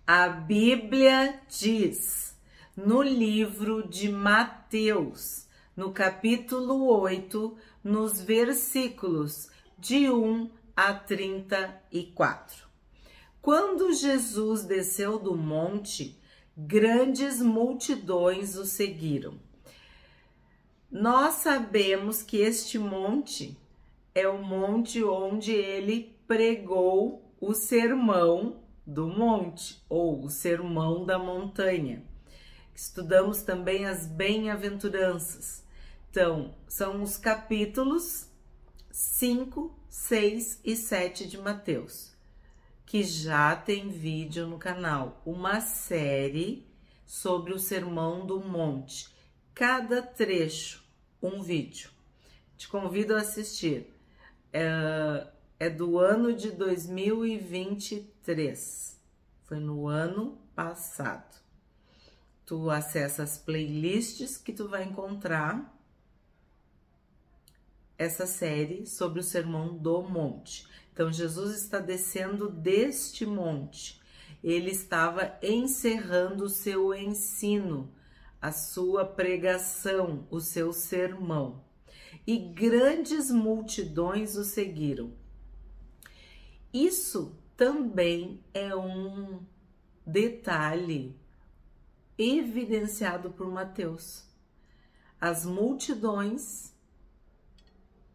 A Bíblia diz no livro de Mateus, no capítulo 8, nos versículos de 1 a 34. Quando Jesus desceu do monte, grandes multidões o seguiram. Nós sabemos que este monte é o monte onde ele pregou o sermão do monte, ou o sermão da montanha. Estudamos também as bem-aventuranças. Então, são os capítulos 5, 6 e 7 de Mateus, que já tem vídeo no canal, uma série sobre o Sermão do Monte. Cada trecho, um vídeo. Te convido a assistir. É do ano de 2023. Foi no ano passado. Tu acessa as playlists que tu vai encontrar essa série sobre o Sermão do Monte. Então, Jesus está descendo deste monte. Ele estava encerrando o seu ensino, a sua pregação, o seu sermão. E grandes multidões o seguiram. Isso também é um detalhe evidenciado por Mateus. As multidões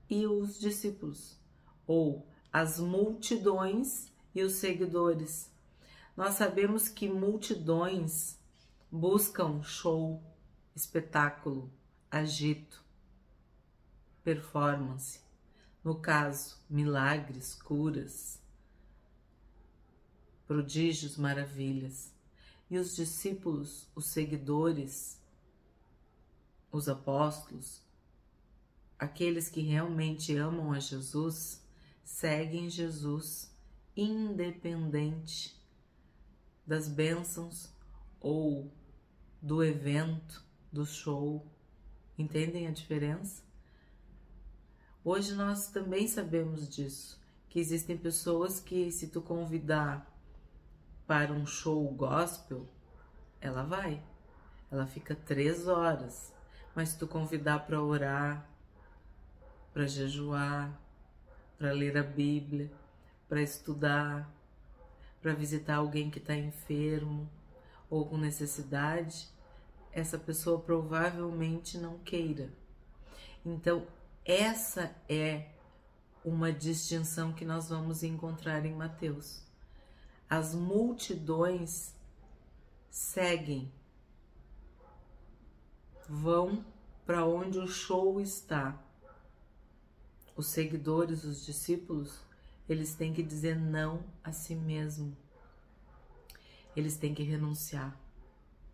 e os discípulos, ou as multidões e os seguidores. Nós sabemos que multidões buscam show, espetáculo, agito, performance. No caso, milagres, curas, prodígios, maravilhas. E os discípulos, os seguidores, os apóstolos, aqueles que realmente amam a Jesus, seguem Jesus independente das bênçãos ou do evento, do show. Entendem a diferença? Hoje nós também sabemos disso, que existem pessoas que, se tu convidar para um show gospel, ela vai. Ela fica 3 horas. Mas se tu convidar para orar, para jejuar, para ler a Bíblia, para estudar, para visitar alguém que está enfermo ou com necessidade, essa pessoa provavelmente não queira. Então, essa é uma distinção que nós vamos encontrar em Mateus. As multidões seguem, vão para onde o show está. Os seguidores, os discípulos, eles têm que dizer não a si mesmo. Eles têm que renunciar.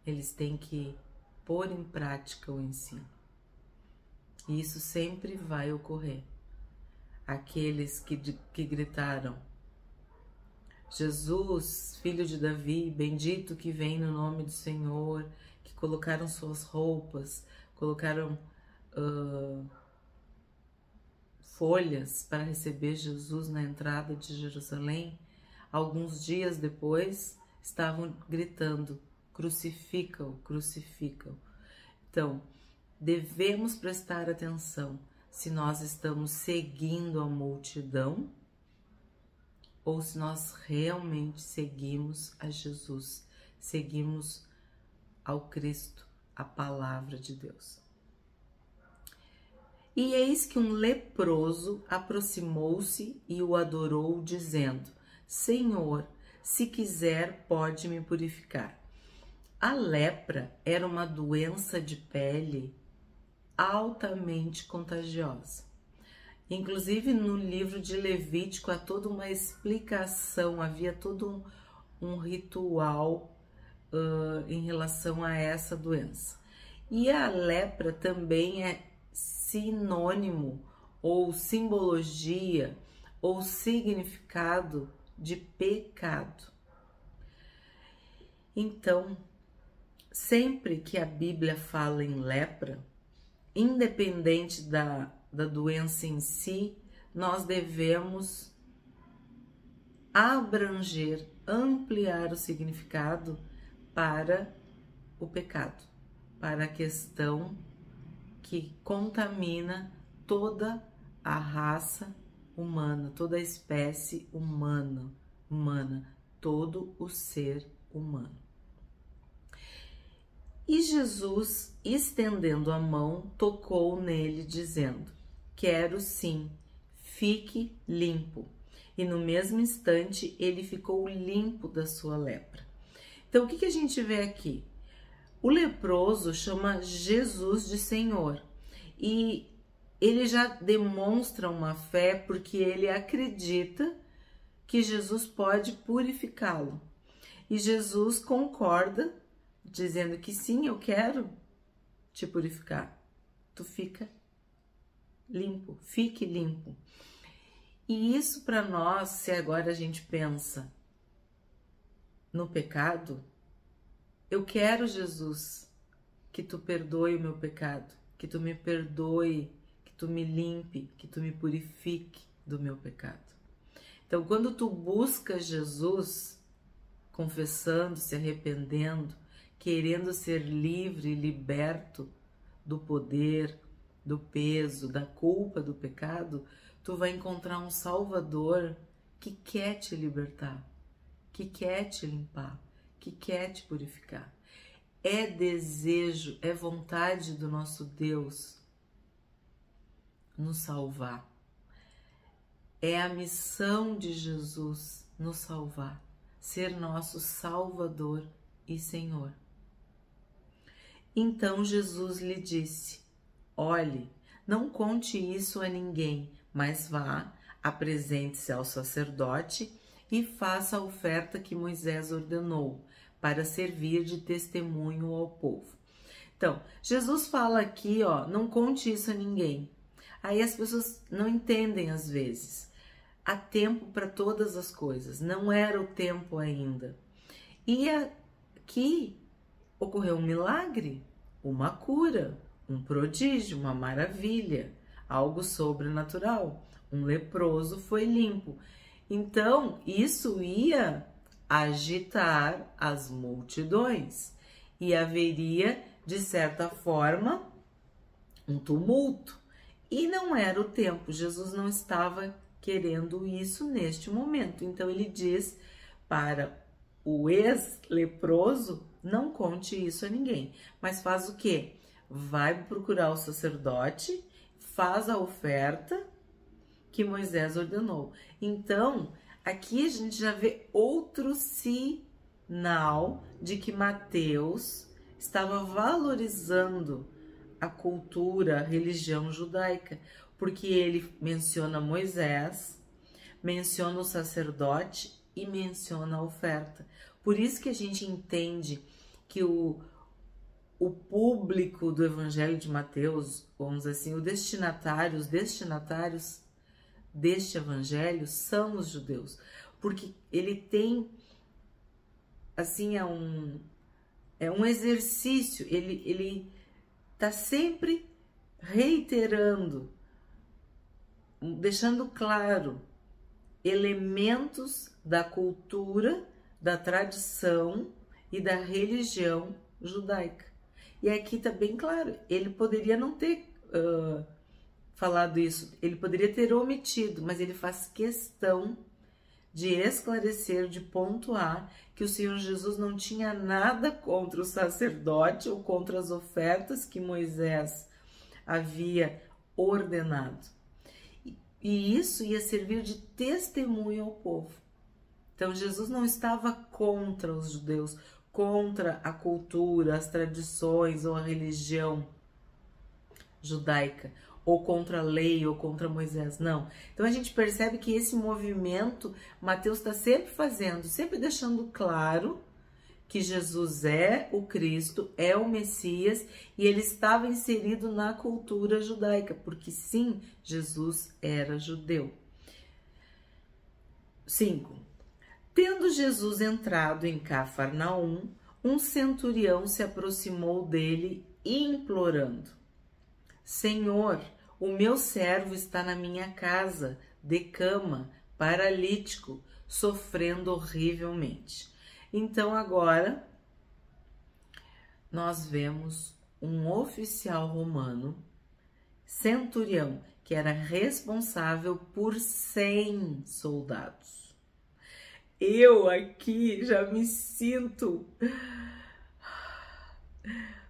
Eles têm que pôr em prática o ensino. E isso sempre vai ocorrer. Aqueles que gritaram: Jesus, filho de Davi, bendito que vem no nome do Senhor, que colocaram suas roupas, colocaram folhas para receber Jesus na entrada de Jerusalém, alguns dias depois estavam gritando: crucifica-o, crucifica-o. Então, devemos prestar atenção se nós estamos seguindo a multidão ou se nós realmente seguimos a Jesus, seguimos ao Cristo, a palavra de Deus. E eis que um leproso aproximou-se e o adorou, dizendo: Senhor, se quiser, pode me purificar. A lepra era uma doença de pele altamente contagiosa. Inclusive no livro de Levítico há toda uma explicação, havia todo um ritual em relação a essa doença. E a lepra também é sinônimo ou simbologia ou significado de pecado. Então, sempre que a Bíblia fala em lepra, independente da doença em si, nós devemos abranger, ampliar o significado para o pecado, para a questão que contamina toda a raça humana, toda a espécie humana, todo o ser humano. E Jesus, estendendo a mão, tocou nele, dizendo: quero sim, fique limpo. E no mesmo instante ele ficou limpo da sua lepra. Então o que a gente vê aqui? O leproso chama Jesus de Senhor e ele já demonstra uma fé porque ele acredita que Jesus pode purificá-lo. E Jesus concorda, dizendo que sim, eu quero te purificar. Tu fica limpo, fique limpo. E isso para nós, se agora a gente pensa no pecado, eu quero, Jesus, que tu perdoe o meu pecado, que tu me perdoe, que tu me limpe, que tu me purifique do meu pecado. Então, quando tu buscas Jesus, confessando, se arrependendo, querendo ser livre e liberto do poder, do peso, da culpa do pecado, tu vai encontrar um Salvador que quer te libertar, que quer te limpar, que quer te purificar. É desejo, é vontade do nosso Deus nos salvar. É a missão de Jesus nos salvar, ser nosso Salvador e Senhor. Então Jesus lhe disse: olhe, não conte isso a ninguém, mas vá, apresente-se ao sacerdote e faça a oferta que Moisés ordenou, para servir de testemunho ao povo. Então, Jesus fala aqui, não conte isso a ninguém. Aí as pessoas não entendem às vezes. Há tempo para todas as coisas, não era o tempo ainda. E aqui ocorreu um milagre, uma cura, um prodígio, uma maravilha, algo sobrenatural. Um leproso foi limpo. Então, isso ia agitar as multidões e haveria, de certa forma, um tumulto. E não era o tempo, Jesus não estava querendo isso neste momento. Então ele diz para o ex-leproso: não conte isso a ninguém, mas faz o quê? Vai procurar o sacerdote, faz a oferta que Moisés ordenou. Então, aqui a gente já vê outro sinal de que Mateus estava valorizando a cultura, a religião judaica, porque ele menciona Moisés, menciona o sacerdote e menciona a oferta. Por isso que a gente entende que o público do Evangelho de Mateus, vamos dizer assim, os destinatários deste Evangelho são os judeus, porque ele tem, assim, é um exercício, ele está sempre reiterando, deixando claro elementos da cultura, da tradição e da religião judaica. E aqui está bem claro, ele poderia não ter falado isso, ele poderia ter omitido, mas ele faz questão de esclarecer, de pontuar que o Senhor Jesus não tinha nada contra o sacerdote ou contra as ofertas que Moisés havia ordenado. E isso ia servir de testemunho ao povo. Então Jesus não estava contra os judeus, contra a cultura, as tradições ou a religião judaica, ou contra a lei, ou contra Moisés, não. Então a gente percebe que esse movimento Mateus está sempre fazendo, sempre deixando claro que Jesus é o Cristo, é o Messias, e ele estava inserido na cultura judaica, porque sim, Jesus era judeu. 5. Tendo Jesus entrado em Cafarnaum, um centurião se aproximou dele, implorando: Senhor, o meu servo está na minha casa, de cama, paralítico, sofrendo horrivelmente. Então agora nós vemos um oficial romano, centurião, que era responsável por 100 soldados. Eu aqui já me sinto,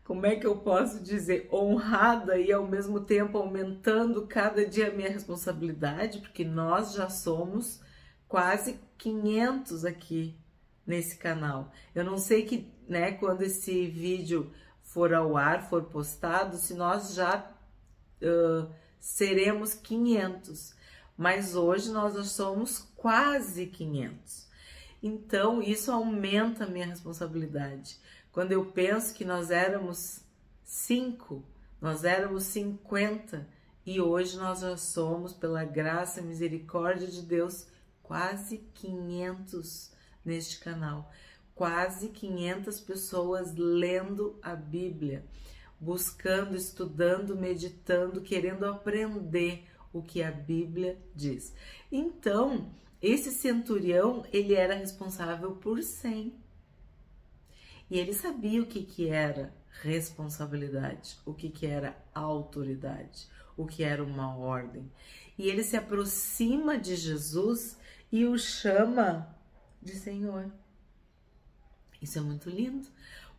como é que eu posso dizer, honrada e ao mesmo tempo aumentando cada dia a minha responsabilidade, porque nós já somos quase 500 aqui nesse canal. Eu não sei que, né, quando esse vídeo for ao ar, for postado, se nós já seremos 500, mas hoje nós já somos quase 500. Então isso aumenta a minha responsabilidade. Quando eu penso que nós éramos 5, nós éramos 50 e hoje nós já somos, pela graça e misericórdia de Deus, quase 500 neste canal. Quase 500 pessoas lendo a Bíblia, buscando, estudando, meditando, querendo aprender o que a Bíblia diz. Então, esse centurião, ele era responsável por 100. E ele sabia o que era responsabilidade, o que era autoridade, o que era uma ordem. E ele se aproxima de Jesus e o chama de Senhor. Isso é muito lindo,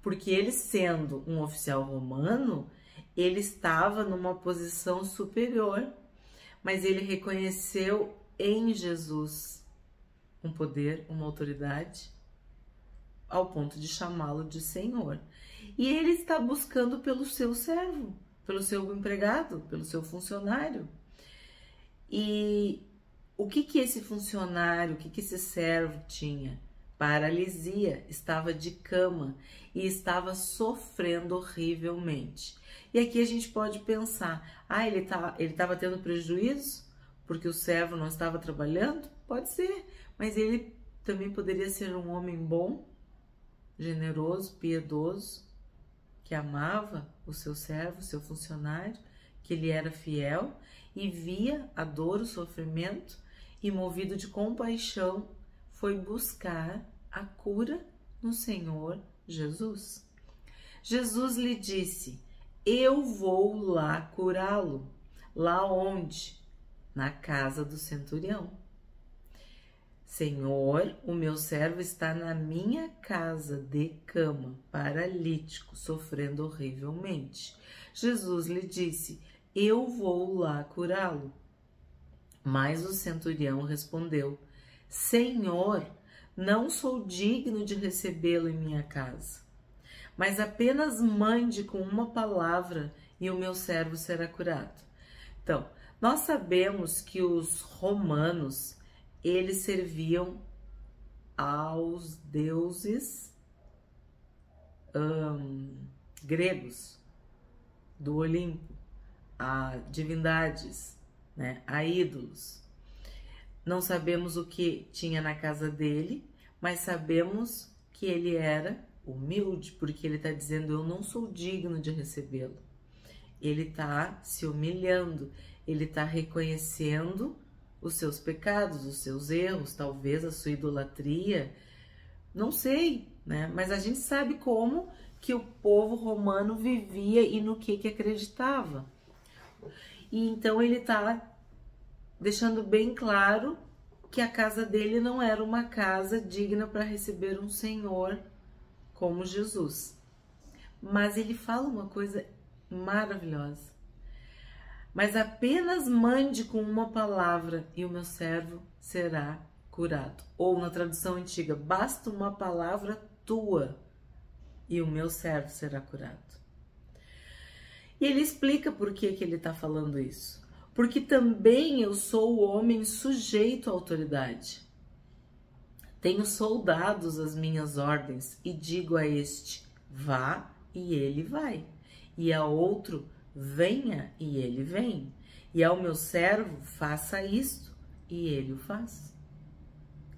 porque ele, sendo um oficial romano, ele estava numa posição superior, mas ele reconheceu em Jesus um poder, uma autoridade, ao ponto de chamá-lo de Senhor. E ele está buscando pelo seu servo, pelo seu empregado, pelo seu funcionário. E o que esse funcionário, o que esse servo tinha? Paralisia, estava de cama e estava sofrendo horrivelmente. E aqui a gente pode pensar, ele estava tendo prejuízo porque o servo não estava trabalhando? Pode ser, mas ele também poderia ser um homem bom, generoso, piedoso, que amava o seu servo, o seu funcionário, que ele era fiel e via a dor, o sofrimento e, movido de compaixão, foi buscar a cura no Senhor Jesus. Jesus lhe disse: eu vou lá curá-lo. Lá onde? Na casa do centurião. Senhor, o meu servo está na minha casa de cama, paralítico, sofrendo horrivelmente. Jesus lhe disse: eu vou lá curá-lo. Mas o centurião respondeu: Senhor, não sou digno de recebê-lo em minha casa, mas apenas mande com uma palavra e o meu servo será curado. Então, nós sabemos que os romanos, eles serviam aos deuses gregos do Olimpo, a divindades, né, a ídolos. Não sabemos o que tinha na casa dele, mas sabemos que ele era humilde, porque ele está dizendo: eu não sou digno de recebê-lo. Ele está se humilhando, ele está reconhecendo os seus pecados, os seus erros, talvez a sua idolatria, não sei, né? Mas a gente sabe como que o povo romano vivia e no que acreditava. E então ele está deixando bem claro que a casa dele não era uma casa digna para receber um Senhor como Jesus. Mas ele fala uma coisa maravilhosa: mas apenas mande com uma palavra e o meu servo será curado. Ou na tradução antiga, basta uma palavra tua e o meu servo será curado. E ele explica por que ele está falando isso. Porque também eu sou o homem sujeito à autoridade. Tenho soldados às minhas ordens e digo a este: vá, e ele vai. E a outro: venha, e ele vem. E ao meu servo: faça isto, e ele o faz.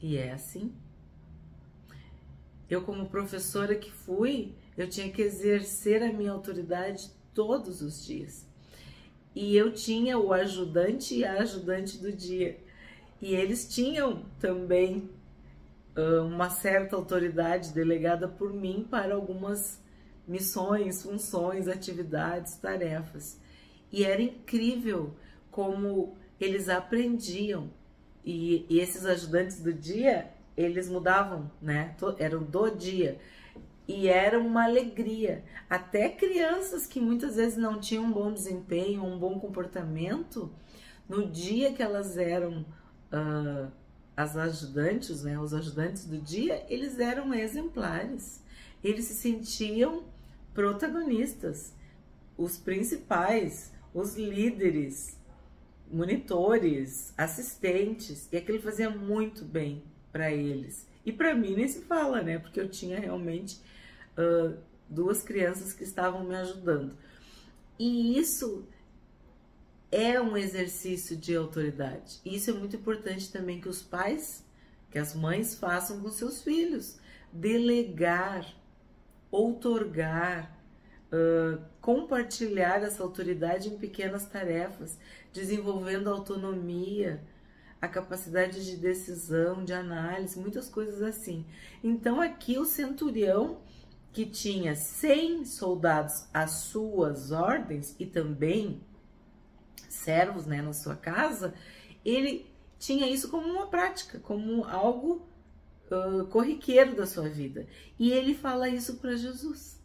E é assim. Eu, como professora que fui, eu tinha que exercer a minha autoridade todos os dias. E eu tinha o ajudante e a ajudante do dia. E eles tinham também uma certa autoridade delegada por mim para algumas missões, funções, atividades, tarefas. E era incrível como eles aprendiam. E esses ajudantes do dia, eles mudavam, né? Eram do dia. E era uma alegria. Até crianças que muitas vezes não tinham um bom desempenho, um bom comportamento, no dia que elas eram as ajudantes, né? Os ajudantes do dia, eles eram exemplares. Eles se sentiam protagonistas, os principais, os líderes, monitores, assistentes, e aquilo fazia muito bem para eles. E para mim nem se fala, né? Porque eu tinha realmente duas crianças que estavam me ajudando. E isso é um exercício de autoridade. E isso é muito importante também que os pais, que as mães façam com seus filhos. Delegar, outorgar, compartilhar essa autoridade em pequenas tarefas, desenvolvendo a autonomia, a capacidade de decisão, de análise, muitas coisas assim. Então aqui o centurião, que tinha 100 soldados às suas ordens e também servos, né, na sua casa, ele tinha isso como uma prática, como algo corriqueiro da sua vida. E ele fala isso para Jesus.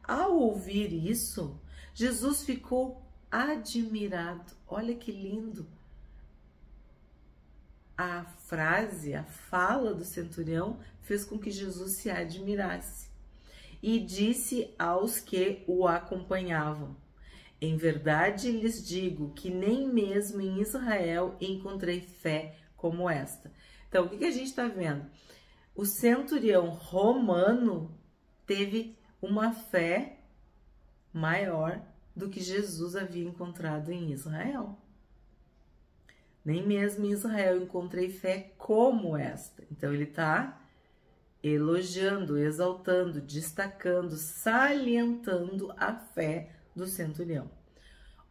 Ao ouvir isso, Jesus ficou admirado. Olha que lindo. A frase, a fala do centurião fez com que Jesus se admirasse. E disse aos que o acompanhavam: em verdade lhes digo que nem mesmo em Israel encontrei fé como esta. Então, o que a gente está vendo? O centurião romano teve uma fé maior do que Jesus havia encontrado em Israel. Nem mesmo em Israel encontrei fé como esta. Então ele está elogiando, exaltando, destacando, salientando a fé do centurião.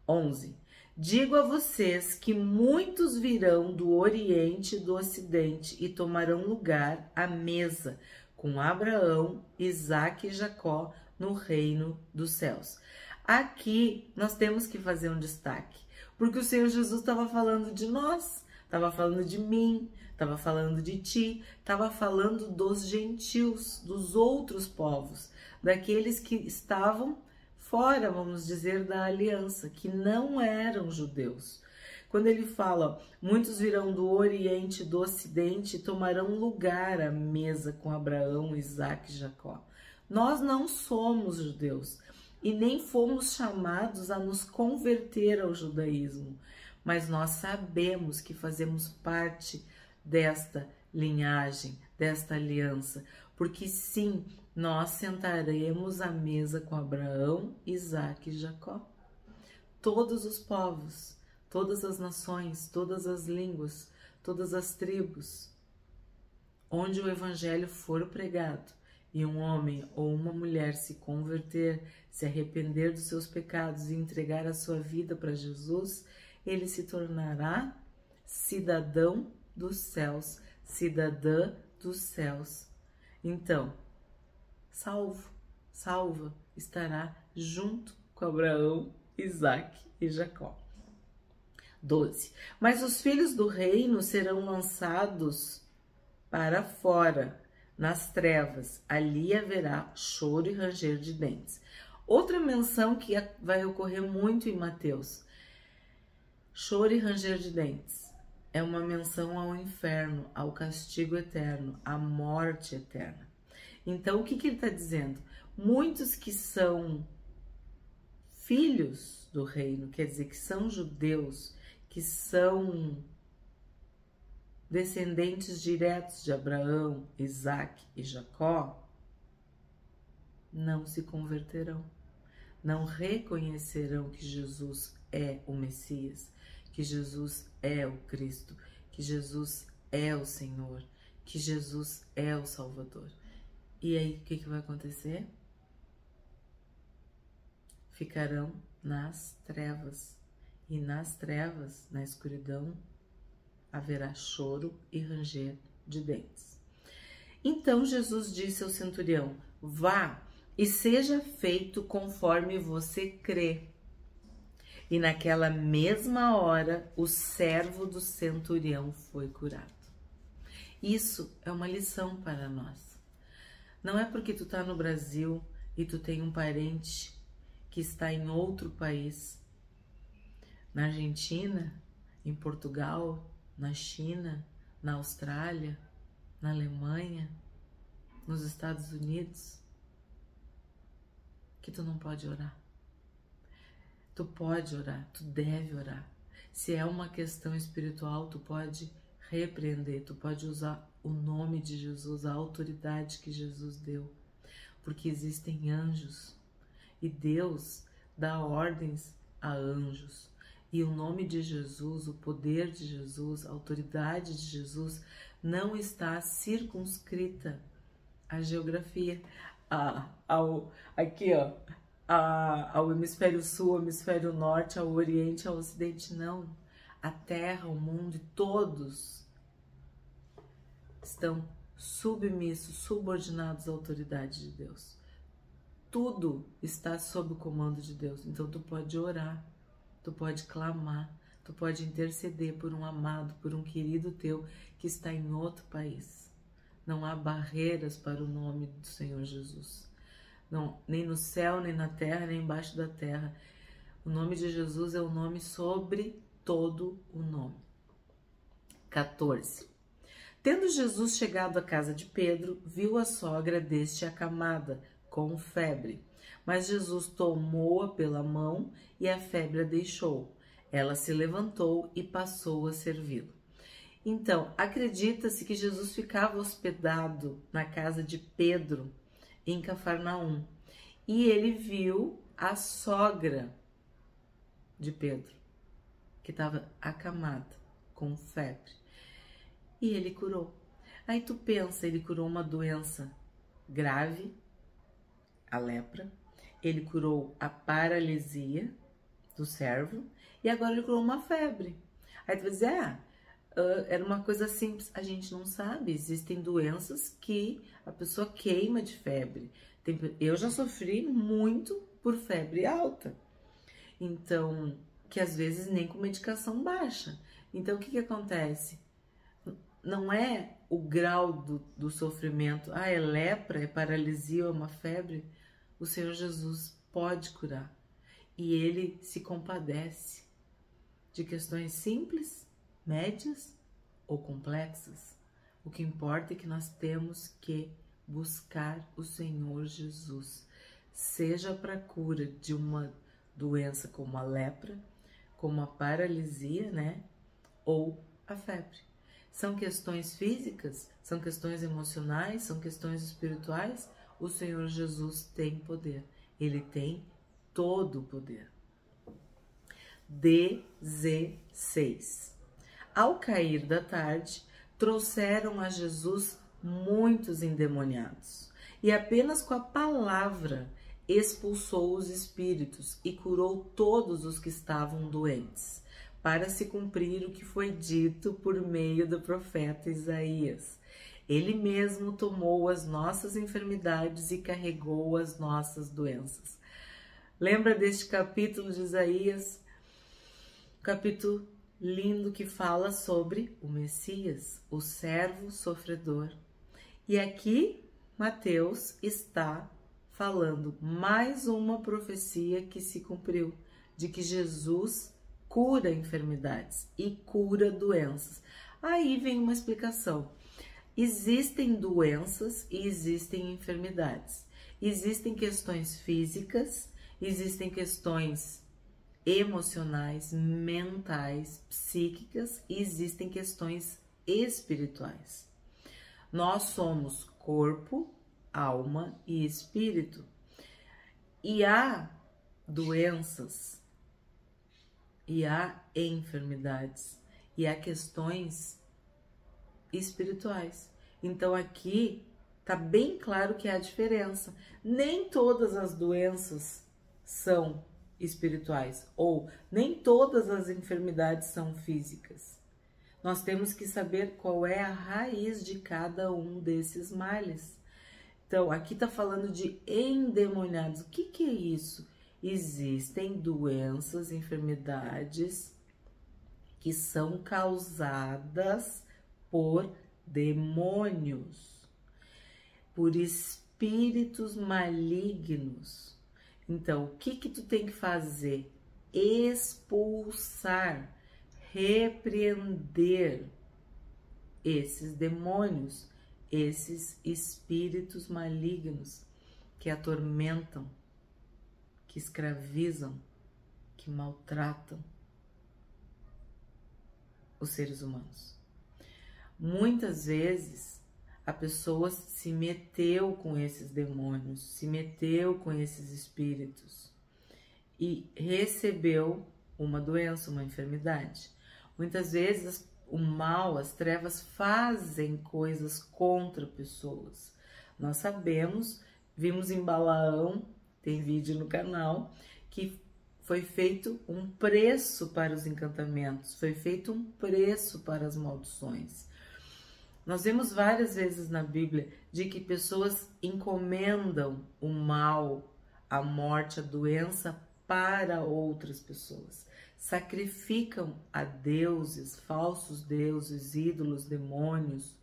11. Digo a vocês que muitos virão do Oriente e do Ocidente e tomarão lugar à mesa com Abraão, Isaque e Jacó no reino dos céus. Aqui nós temos que fazer um destaque, porque o Senhor Jesus estava falando de nós, estava falando de mim, estava falando de ti, estava falando dos gentios, dos outros povos, daqueles que estavam fora, vamos dizer, da aliança, que não eram judeus. Quando ele fala, muitos virão do Oriente e do Ocidente e tomarão lugar à mesa com Abraão, Isaque e Jacó. Nós não somos judeus e nem fomos chamados a nos converter ao judaísmo, mas nós sabemos que fazemos parte desta linhagem, desta aliança, porque sim, nós sentaremos à mesa com Abraão, Isaque e Jacó. Todos os povos, todas as nações, todas as línguas, todas as tribos, onde o evangelho for pregado e um homem ou uma mulher se converter, se arrepender dos seus pecados e entregar a sua vida para Jesus, ele se tornará cidadão dos céus, cidadã dos céus. Então, salva, estará junto com Abraão, Isaque e Jacó. 12. Mas os filhos do reino serão lançados para fora, nas trevas. Ali haverá choro e ranger de dentes. Outra menção que vai ocorrer muito em Mateus. Choro e ranger de dentes. É uma menção ao inferno, ao castigo eterno, à morte eterna. Então, o que ele está dizendo? Muitos que são filhos do reino, quer dizer, que são judeus, que são descendentes diretos de Abraão, Isaque e Jacó, não se converterão, não reconhecerão que Jesus é o Messias, que Jesus é o Cristo, que Jesus é o Senhor, que Jesus é o Salvador. E aí, o que vai acontecer? Ficarão nas trevas. E nas trevas, na escuridão, haverá choro e ranger de dentes. Então Jesus disse ao centurião: vá e seja feito conforme você crê. E naquela mesma hora, o servo do centurião foi curado. Isso é uma lição para nós. Não é porque tu tá no Brasil e tu tem um parente que está em outro país, na Argentina, em Portugal, na China, na Austrália, na Alemanha, nos Estados Unidos, que tu não pode orar. Tu pode orar, tu deve orar. Se é uma questão espiritual, tu pode repreender, tu pode usar o nome de Jesus, a autoridade que Jesus deu, porque existem anjos e Deus dá ordens a anjos. E o nome de Jesus, o poder de Jesus, a autoridade de Jesus não está circunscrita à geografia, aqui ó, ao hemisfério sul, ao hemisfério norte, ao oriente, ao ocidente, não. A terra, o mundo e todos estão submissos, subordinados à autoridade de Deus. Tudo está sob o comando de Deus. Então tu pode orar, tu pode clamar, tu pode interceder por um amado, por um querido teu que está em outro país. Não há barreiras para o nome do Senhor Jesus. Não, nem no céu, nem na terra, nem embaixo da terra. O nome de Jesus é o nome sobre todo o nome. 14. Tendo Jesus chegado à casa de Pedro, viu a sogra deste acamada, com febre. Mas Jesus tomou-a pela mão e a febre a deixou. Ela se levantou e passou a servi-lo. Então, acredita-se que Jesus ficava hospedado na casa de Pedro, em Cafarnaum, e ele viu a sogra de Pedro, que estava acamada, com febre, e ele curou. Aí tu pensa, ele curou uma doença grave, a lepra, ele curou a paralisia do servo, e agora ele curou uma febre. Aí tu vai dizer, era uma coisa simples. A gente não sabe, existem doenças que a pessoa queima de febre. Eu já sofri muito por febre alta, então, que às vezes nem com medicação baixa. Então, o que acontece? Não é o grau do sofrimento, é lepra, é paralisia, é uma febre. O Senhor Jesus pode curar, e Ele se compadece de questões simples, médias ou complexas. O que importa é que nós temos que buscar o Senhor Jesus, seja para a cura de uma doença como a lepra, como a paralisia, né? Ou a febre. São questões físicas, são questões emocionais, são questões espirituais. O Senhor Jesus tem poder, Ele tem todo o poder. 16. Ao cair da tarde, trouxeram a Jesus muitos endemoniados, e apenas com a palavra expulsou os espíritos e curou todos os que estavam doentes, para se cumprir o que foi dito por meio do profeta Isaías. Ele mesmo tomou as nossas enfermidades e carregou as nossas doenças. Lembra deste capítulo de Isaías? Capítulo lindo que fala sobre o Messias, o servo sofredor. E aqui Mateus está falando mais uma profecia que se cumpriu, de que Jesus cura enfermidades e cura doenças. Aí vem uma explicação. Existem doenças e existem enfermidades. Existem questões físicas, existem questões emocionais, mentais, psíquicas, e existem questões espirituais. Nós somos corpo, alma e espírito. E há doenças, e há enfermidades, e há questões espirituais. Então aqui tá bem claro que há diferença. Nem todas as doenças são espirituais, ou nem todas as enfermidades são físicas. nós temos que saber qual é a raiz de cada um desses males. Então, aqui está falando de endemoniados. O que é isso? Existem doenças, enfermidades que são causadas por demônios, por espíritos malignos. Então, o que tu tem que fazer? Expulsar, repreender esses demônios, esses espíritos malignos que atormentam, que escravizam, que maltratam os seres humanos. Muitas vezes a pessoa se meteu com esses demônios, se meteu com esses espíritos e recebeu uma doença, uma enfermidade. Muitas vezes o mal, as trevas fazem coisas contra pessoas. Nós sabemos, vimos em Balaão, tem vídeo no canal, que foi feito um preço para os encantamentos, foi feito um preço para as maldições. Nós vemos várias vezes na Bíblia de que pessoas encomendam o mal, a morte, a doença para outras pessoas. Sacrificam a deuses, falsos deuses, ídolos, demônios,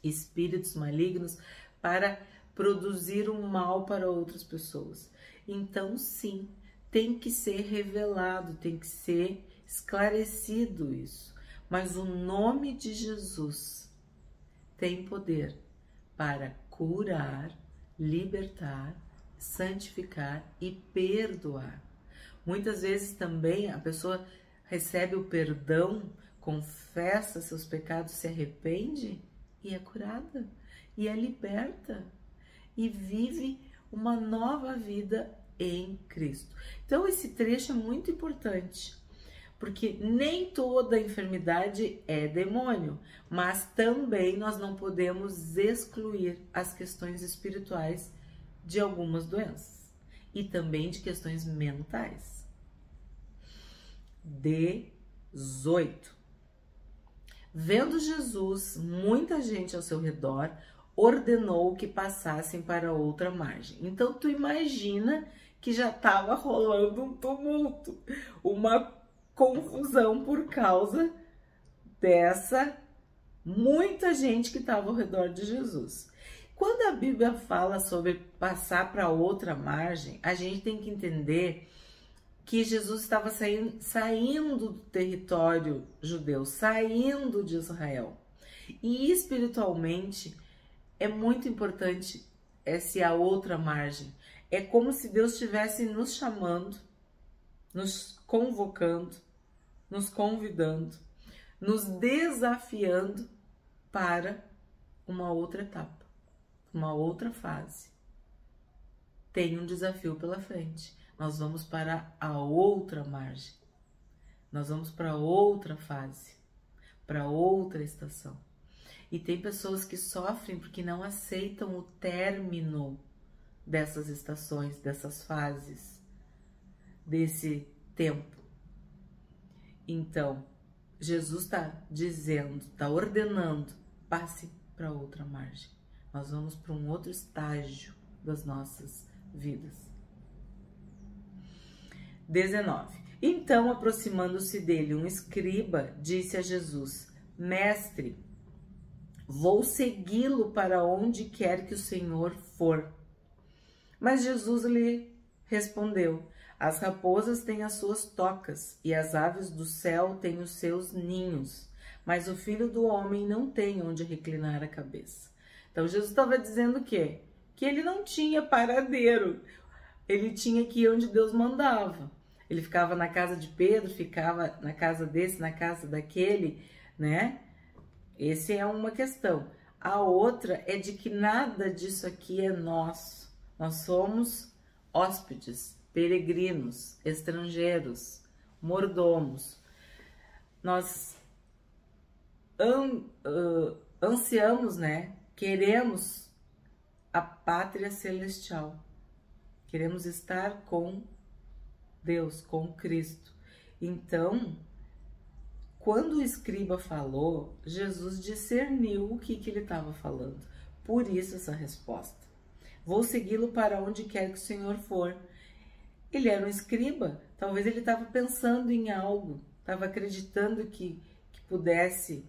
espíritos malignos para produzir o mal para outras pessoas. Então, sim, tem que ser revelado, tem que ser esclarecido isso. Mas o nome de Jesus tem poder para curar, libertar, santificar e perdoar. Muitas vezes também a pessoa recebe o perdão, confessa seus pecados, se arrepende e é curada, e é liberta, e vive uma nova vida em Cristo. Então esse trecho é muito importante, porque nem toda enfermidade é demônio, mas também nós não podemos excluir as questões espirituais de algumas doenças e também de questões mentais. 18. Vendo Jesus muita gente ao seu redor, ordenou que passassem para outra margem. Então tu imagina que já estava rolando um tumulto, uma confusão por causa dessa muita gente que estava ao redor de Jesus. Quando a Bíblia fala sobre passar para outra margem, a gente tem que entender que Jesus estava saindo do território judeu, saindo de Israel. E espiritualmente é muito importante essa outra margem. É como se Deus estivesse nos chamando, nos convocando, nos convidando, nos desafiando para uma outra etapa, uma outra fase. Tem um desafio pela frente. Nós vamos para a outra margem. Nós vamos para outra fase, para outra estação. E tem pessoas que sofrem porque não aceitam o término dessas estações, dessas fases, desse tempo. Então, Jesus está dizendo, está ordenando, passe para outra margem. Nós vamos para um outro estágio das nossas vidas. 19. Então, aproximando-se dele um escriba, disse a Jesus: Mestre, vou segui-lo para onde quer que o Senhor for. Mas Jesus lhe respondeu: As raposas têm as suas tocas e as aves do céu têm os seus ninhos, mas o Filho do Homem não tem onde reclinar a cabeça. Então Jesus estava dizendo o quê? Que ele não tinha paradeiro, ele tinha que ir onde Deus mandava. Ele ficava na casa de Pedro, ficava na casa desse, na casa daquele, né? Essa é uma questão. A outra é de que nada disso aqui é nosso. Nós somos hóspedes, peregrinos, estrangeiros, mordomos. Nós ansiamos, né? Queremos a pátria celestial. Queremos estar com Deus, com Cristo. Então, quando o escriba falou, Jesus discerniu o que ele estava falando. Por isso essa resposta. Vou segui-lo para onde quer que o Senhor for. Ele era um escriba, talvez ele estava pensando em algo, estava acreditando que pudesse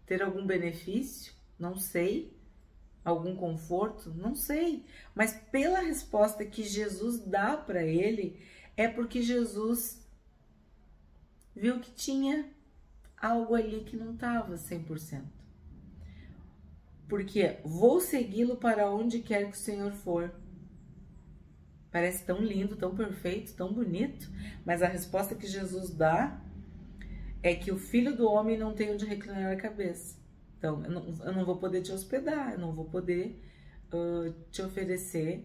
ter algum benefício, não sei, algum conforto, não sei. Mas pela resposta que Jesus dá para ele, é porque Jesus viu que tinha algo ali que não estava 100%. Porque vou segui-lo para onde quer que o Senhor for. Parece tão lindo, tão perfeito, tão bonito, mas a resposta que Jesus dá é que o Filho do Homem não tem onde reclinar a cabeça. Então, eu não vou poder te hospedar, eu não vou poder te oferecer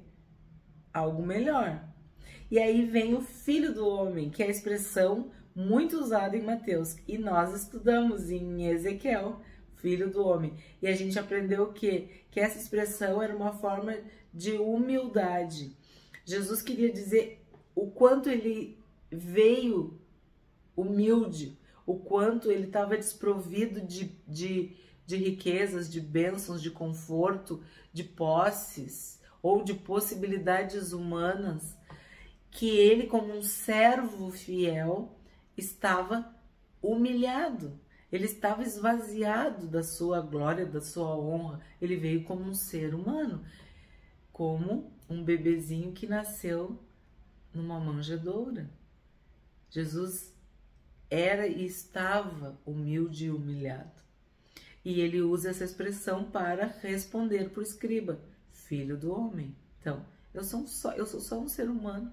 algo melhor. E aí vem o Filho do Homem, que é a expressão muito usada em Mateus. E nós estudamos em Ezequiel, Filho do Homem. E a gente aprendeu o quê? Que essa expressão era uma forma de humildade. Jesus queria dizer o quanto ele veio humilde, o quanto ele estava desprovido de riquezas, de bênçãos, de conforto, de posses ou de possibilidades humanas, que ele, como um servo fiel, estava humilhado. Ele estava esvaziado da sua glória, da sua honra. Ele veio como um ser humano, como um bebezinho que nasceu numa manjedoura. Jesus era e estava humilde e humilhado. E ele usa essa expressão para responder para o escriba, Filho do Homem. Então, eu sou só um ser humano,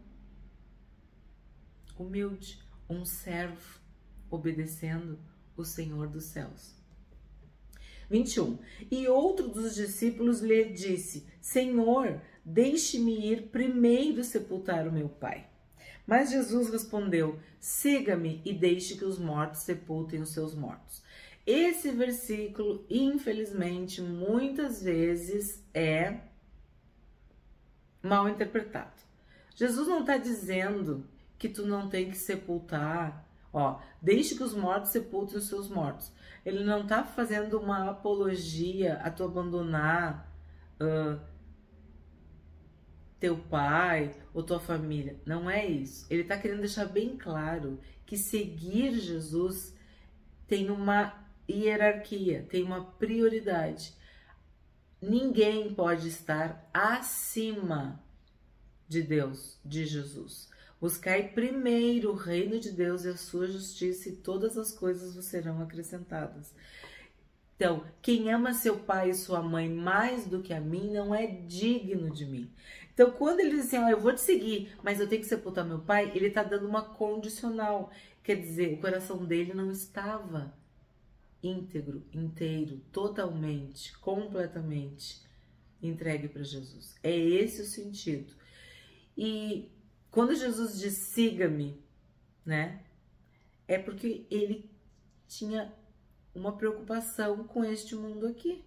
humilde, um servo, obedecendo o Senhor dos céus. 21. E outro dos discípulos lhe disse, Senhor, deixe-me ir primeiro sepultar o meu pai. Mas Jesus respondeu, siga-me e deixe que os mortos sepultem os seus mortos. Esse versículo, infelizmente, muitas vezes é mal interpretado. Jesus não está dizendo que tu não tem que sepultar, deixe que os mortos sepultem os seus mortos. Ele não está fazendo uma apologia a tu abandonar teu pai ou tua família. Não é isso. Ele está querendo deixar bem claro que seguir Jesus tem uma hierarquia, tem uma prioridade. Ninguém pode estar acima de Deus, de Jesus. Buscai primeiro o reino de Deus e a sua justiça, e todas as coisas vos serão acrescentadas. Então, quem ama seu pai e sua mãe mais do que a mim não é digno de mim. Então, quando ele diz assim, eu vou te seguir, mas eu tenho que sepultar meu pai, ele está dando uma condicional. Quer dizer, o coração dele não estava íntegro, inteiro, totalmente, completamente entregue para Jesus. É esse o sentido. E quando Jesus diz siga-me, né? É porque ele tinha uma preocupação com este mundo aqui.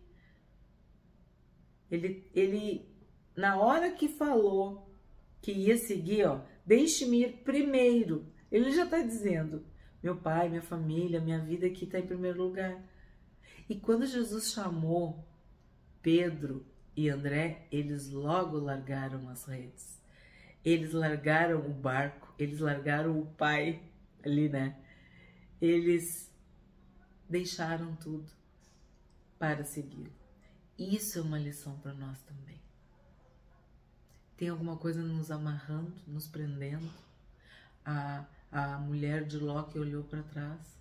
Ele na hora que falou que ia seguir, deixe-me ir primeiro, ele já está dizendo, meu pai, minha família, minha vida aqui está em primeiro lugar. E quando Jesus chamou Pedro e André, eles logo largaram as redes. Eles largaram o barco, eles largaram o pai ali, né? Eles deixaram tudo para segui-lo. Isso é uma lição para nós também. Tem alguma coisa nos amarrando, nos prendendo? A mulher de Ló que olhou para trás.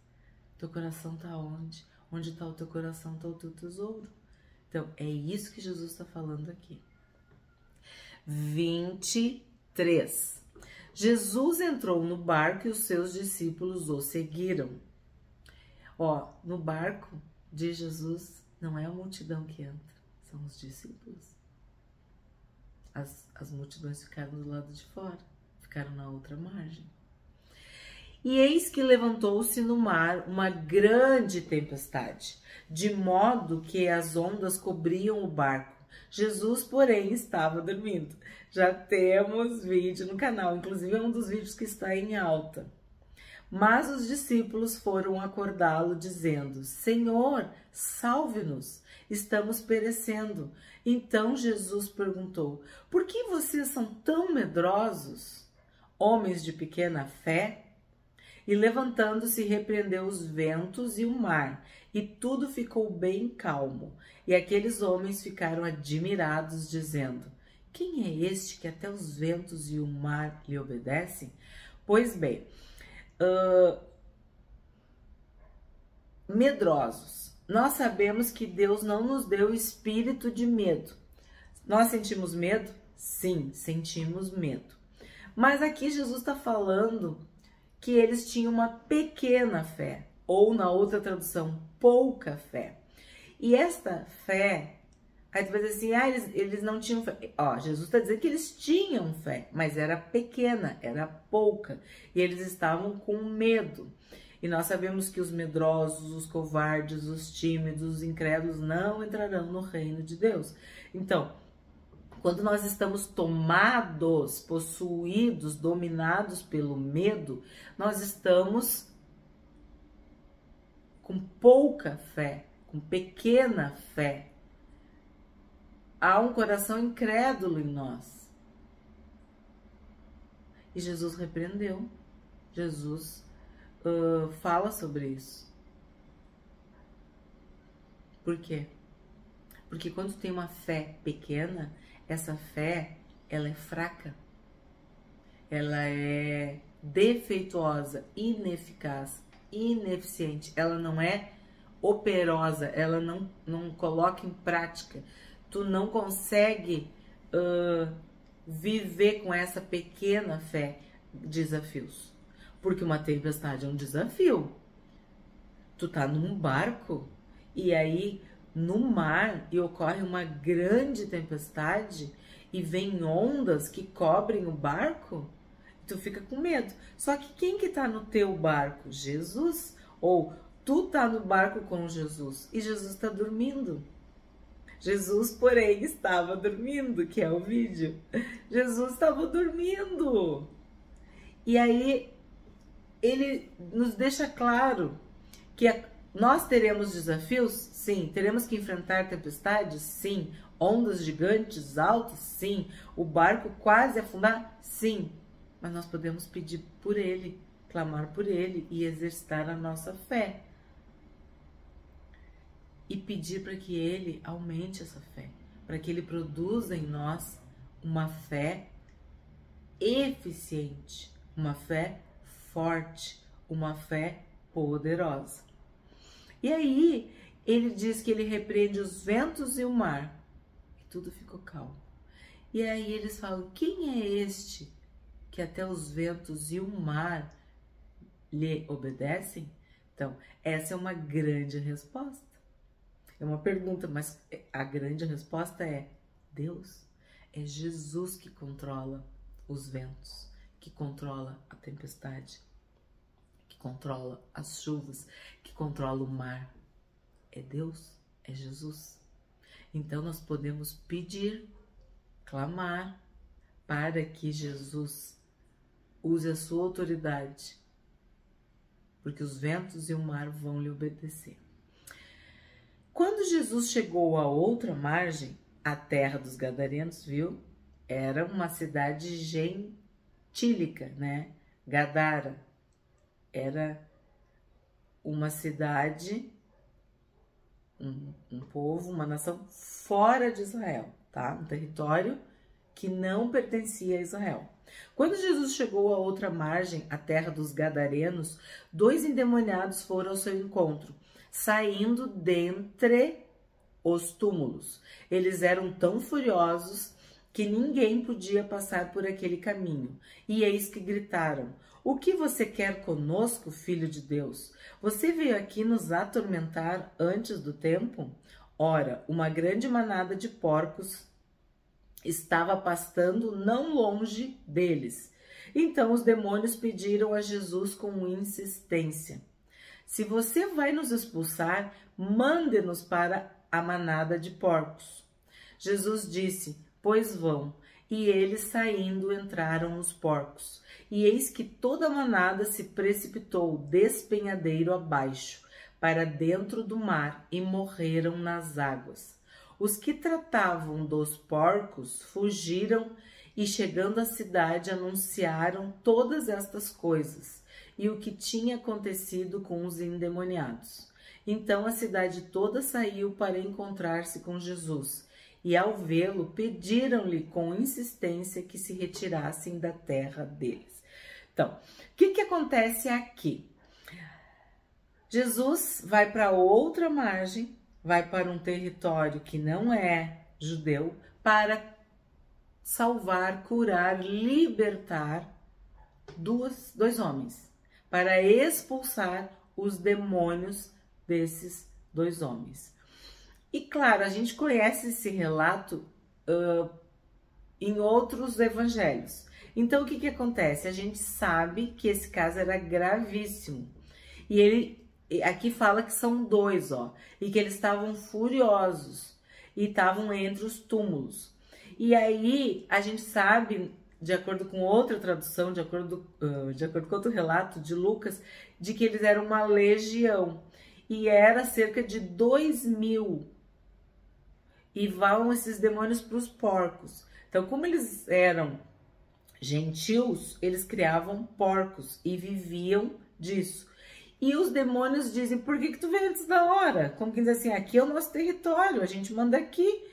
Teu coração está onde? Onde está o teu coração, está o teu tesouro. Então, é isso que Jesus está falando aqui. 23. Jesus entrou no barco e os seus discípulos o seguiram. No barco de Jesus não é a multidão que entra, são os discípulos. As multidões ficaram do lado de fora, ficaram na outra margem. E eis que levantou-se no mar uma grande tempestade, de modo que as ondas cobriam o barco. Jesus, porém, estava dormindo. Já temos vídeo no canal, inclusive é um dos vídeos que está em alta. Mas os discípulos foram acordá-lo, dizendo: Senhor, salve-nos, estamos perecendo. Então Jesus perguntou: Por que vocês são tão medrosos, homens de pequena fé? E levantando-se, repreendeu os ventos e o mar, e tudo ficou bem calmo. E aqueles homens ficaram admirados, dizendo: Quem é este que até os ventos e o mar lhe obedecem? Pois bem, medrosos. Nós sabemos que Deus não nos deu espírito de medo. Nós sentimos medo? Sim, sentimos medo. Mas aqui Jesus está falando que eles tinham uma pequena fé, ou na outra tradução, pouca fé. E esta fé, aí tu vai dizer assim, eles não tinham fé. Ó, Jesus está dizendo que eles tinham fé, mas era pequena, era pouca. E eles estavam com medo. E nós sabemos que os medrosos, os covardes, os tímidos, os incrédulos não entrarão no reino de Deus. Então, quando nós estamos tomados, possuídos, dominados pelo medo, nós estamos com pouca fé, com pequena fé. Há um coração incrédulo em nós. E Jesus repreendeu. Jesus fala sobre isso. Por quê? Porque quando tem uma fé pequena, essa fé, ela é fraca, ela é defeituosa, ineficaz, ineficiente, ela não é operosa, ela não coloca em prática. Tu não consegue viver com essa pequena fé desafios, porque uma tempestade é um desafio. Tu tá num barco e aí no mar e ocorre uma grande tempestade e vem ondas que cobrem o barco, tu fica com medo. Só que quem que tá no teu barco? Jesus? Ou tu tá no barco com Jesus e Jesus tá dormindo? Jesus, porém, estava dormindo, que é o vídeo. Jesus estava dormindo. E aí ele nos deixa claro que nós teremos desafios? Sim. Teremos que enfrentar tempestades? Sim. Ondas gigantes, altas? Sim. O barco quase afundar? Sim. Mas nós podemos pedir por ele, clamar por ele e exercitar a nossa fé. E pedir para que ele aumente essa fé, para que ele produza em nós uma fé eficiente, uma fé forte, uma fé poderosa. E aí, ele diz que ele repreende os ventos e o mar, e tudo ficou calmo. E aí eles falam, quem é este que até os ventos e o mar lhe obedecem? Então, essa é uma grande resposta. É uma pergunta, mas a grande resposta é Deus. É Jesus que controla os ventos, que controla a tempestade, que controla as chuvas, que controla o mar. É Deus, é Jesus. Então nós podemos pedir, clamar, para que Jesus use a sua autoridade, porque os ventos e o mar vão lhe obedecer. Quando Jesus chegou à outra margem, a terra dos Gadarenos, viu? Era uma cidade gentílica, né? Gadara era uma cidade, um povo, uma nação fora de Israel, tá? Um território que não pertencia a Israel. Quando Jesus chegou à outra margem, a terra dos Gadarenos, 2 endemoniados foram ao seu encontro, saindo dentre os túmulos. Eles eram tão furiosos que ninguém podia passar por aquele caminho. E eis que gritaram: o que você quer conosco, filho de Deus? Você veio aqui nos atormentar antes do tempo? Ora, uma grande manada de porcos estava pastando não longe deles. Então os demônios pediram a Jesus com insistência: se você vai nos expulsar, mande-nos para a manada de porcos. Jesus disse: pois vão. E eles saindo entraram nos porcos. E eis que toda a manada se precipitou despenhadeiro abaixo, para dentro do mar, e morreram nas águas. Os que tratavam dos porcos fugiram e, chegando à cidade, anunciaram todas estas coisas e o que tinha acontecido com os endemoniados. Então a cidade toda saiu para encontrar-se com Jesus, e ao vê-lo pediram-lhe com insistência que se retirassem da terra deles. Então, o que acontece aqui? Jesus vai para outra margem, vai para um território que não é judeu, para salvar, curar, libertar dois homens, para expulsar os demônios desses dois homens. E claro, a gente conhece esse relato em outros evangelhos. Então, o que acontece? A gente sabe que esse caso era gravíssimo. E ele aqui fala que são dois, ó, e que eles estavam furiosos e estavam entre os túmulos. E aí a gente sabe, de acordo com outra tradução, de acordo com outro relato de Lucas, de que eles eram uma legião e era cerca de 2.000. E vão esses demônios para os porcos. Então, como eles eram gentios, eles criavam porcos e viviam disso. E os demônios dizem, por que tu veio antes da hora? Como quem diz assim, aqui é o nosso território, a gente manda aqui.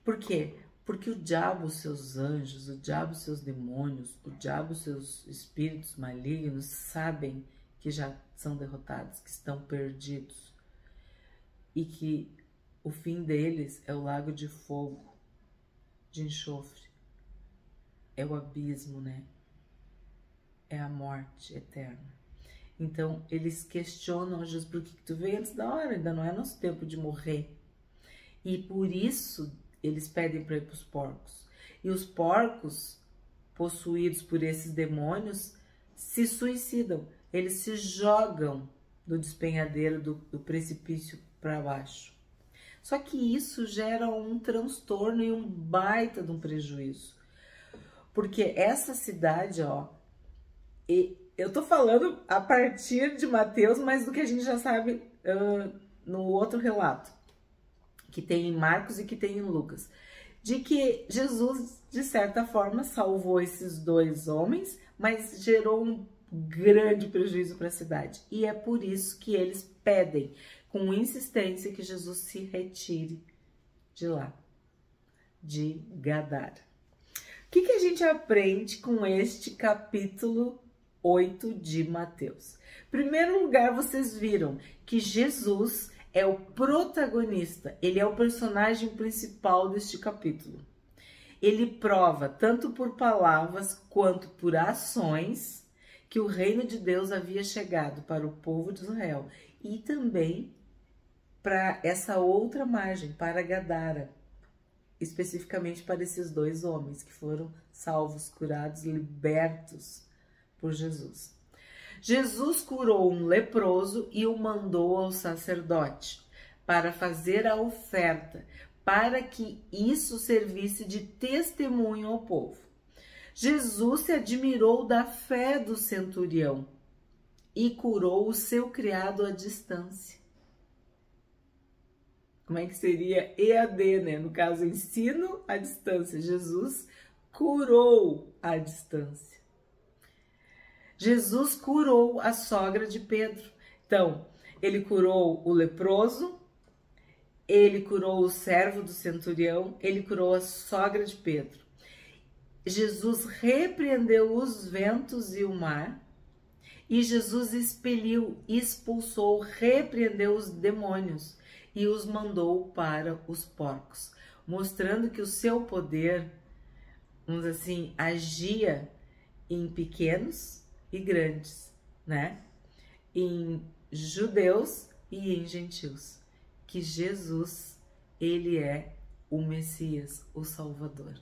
Por quê? Porque o diabo, seus anjos, o diabo, seus demônios, o diabo, seus espíritos malignos sabem que já são derrotados, que estão perdidos. E que o fim deles é o lago de fogo, de enxofre. É o abismo, né? É a morte eterna. Então, eles questionam Jesus, por que tu veio antes da hora? Ainda não é nosso tempo de morrer. E por isso, eles pedem para ir para os porcos. E os porcos, possuídos por esses demônios, se suicidam. Eles se jogam do despenhadeiro, do precipício para baixo. Só que isso gera um transtorno e um baita de um prejuízo. Porque essa cidade, ó, eu tô falando a partir de Mateus, mas do que a gente já sabe no outro relato, que tem em Marcos e que tem em Lucas, de que Jesus, de certa forma, salvou esses dois homens, mas gerou um grande prejuízo para a cidade. E é por isso que eles pedem com insistência que Jesus se retire de lá, de Gadara. O que a gente aprende com este capítulo 8 de Mateus? Em primeiro lugar, vocês viram que Jesus é o protagonista, ele é o personagem principal deste capítulo. Ele prova, tanto por palavras quanto por ações, que o reino de Deus havia chegado para o povo de Israel e também para essa outra margem, para Gadara, especificamente para esses dois homens que foram salvos, curados, libertos por Jesus. Jesus curou um leproso e o mandou ao sacerdote para fazer a oferta, para que isso servisse de testemunho ao povo. Jesus se admirou da fé do centurião e curou o seu criado à distância. Como é que seria EAD, né? No caso, ensino à distância. Jesus curou à distância. Jesus curou a sogra de Pedro. Então, ele curou o leproso, ele curou o servo do centurião, ele curou a sogra de Pedro. Jesus repreendeu os ventos e o mar, e Jesus expulsou, repreendeu os demônios e os mandou para os porcos, mostrando que o seu poder, vamos dizer assim, agia em pequenos e grandes, né? Em judeus e em gentios. Que Jesus, ele é o Messias, o Salvador.